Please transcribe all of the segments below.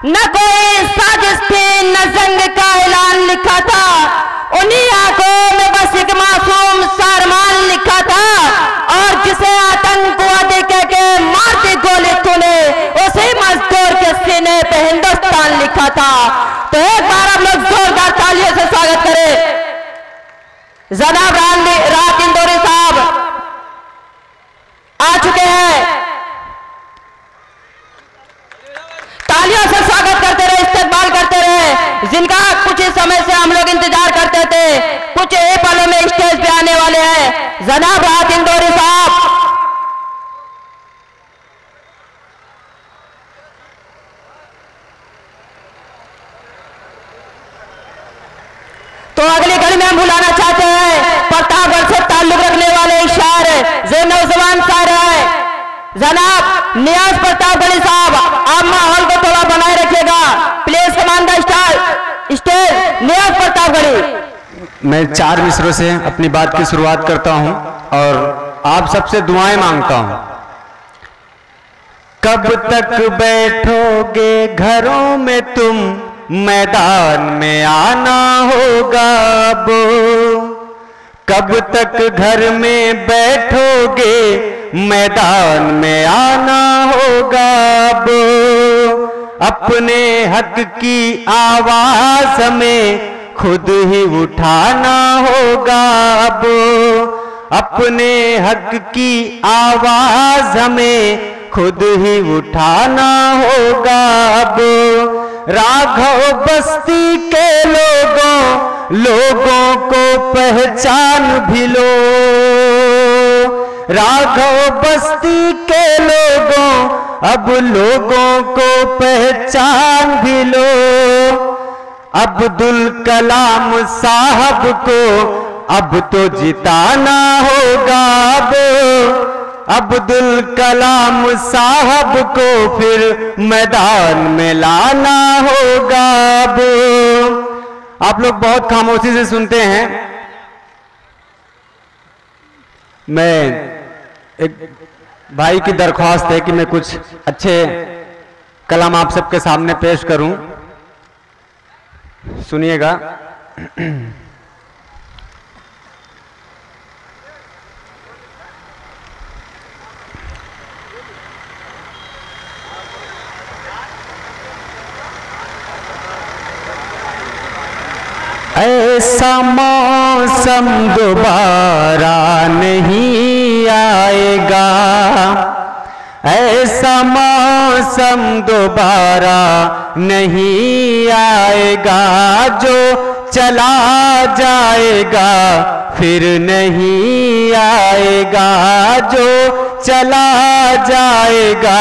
न कोई साजिश थी न जंग का ऐलान लिखा था, उन्हीं आंखों में बस एक मासूम सारमान लिखा था, और जिसे आतंकवादी कह के मारती गोली तूने उसी मजदूर के सीने पे हिंदुस्तान लिखा था। तो एक बार आप लोग जोरदार तालियों से स्वागत करें जनाब राहत इंदौरी साहब आ चुके हैं। तालियों से स्वागत करते रहे, इस्तेमाल करते रहे, जिनका कुछ ही समय से हम लोग इंतजार करते थे। कुछ ही पलों में स्टेज पे आने वाले हैं जनाब राहत इंदौरी साहब। तो अगली घड़ी में हम बुलाना चाहते हैं प्रतापगढ़ से ताल्लुक रखने वाले शायर जो नौजवान शायर है जनाब नियाज प्रतापगढ़ी साहब। आप माहौल को थोड़ा बनाए रखिएगा प्लीज। कमांडर स्टेज नियाज प्रतापगढ़ी। मैं 4 मिसरों से अपनी बात की शुरुआत करता हूं और आप सबसे दुआएं मांगता हूं। कब तक बैठोगे घरों में तुम, मैदान में आना होगा अब। कब तक घर में बैठोगे, मैदान में आना होगा अब। अपने हक की आवाज हमें खुद ही उठाना होगा अब। अपने हक की आवाज हमें खुद ही उठाना होगा अब। राघव बस्ती के लोगों को पहचान भी लो। राघव बस्ती के अब लोगों को पहचान भी लो। अब्दुल कलाम साहब को अब तो जिताना होगा अब। अब्दुल कलाम साहब को फिर मैदान में लाना होगा अब। आप लोग बहुत खामोशी से सुनते हैं। मैं एक भाई की दरख्वास्त है कि मैं कुछ अच्छे कलाम आप सबके सामने पेश करूं, सुनिएगा। ऐसा मौसम दोबारा नहीं आएगा, ऐसा मौसम दोबारा नहीं आएगा। जो चला जाएगा फिर नहीं आएगा। जो चला जाएगा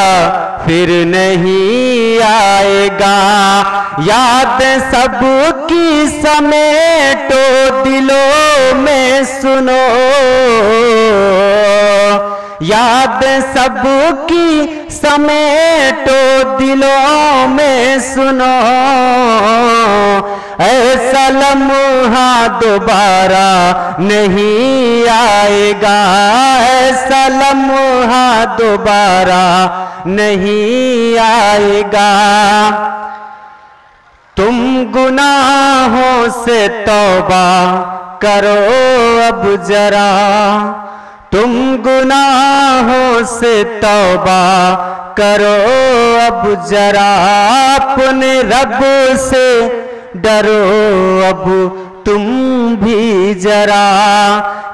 फिर नहीं आएगा। याद सबकी समेटो दिलों में सुनो। याद सबकी समेटो दिलों में सुनो। ऐसा लम्हा दोबारा नहीं आएगा। ऐसा लम्हा दोबारा नहीं आएगा। तुम गुनाहों से तौबा करो अब जरा। तुम गुनाहों से तौबा करो अब जरा। अपने रब से डरो अब तुम भी जरा।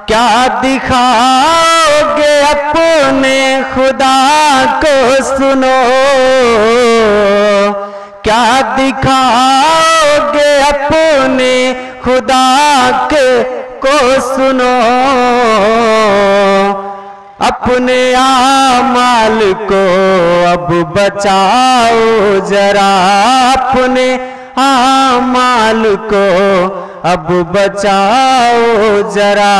क्या दिखाओगे अपने खुदा को सुनो। क्या दिखाओगे अपने खुदा को सुनो। अपने आमाल को अब बचाओ जरा। अपने आमाल को अब बचाओ जरा।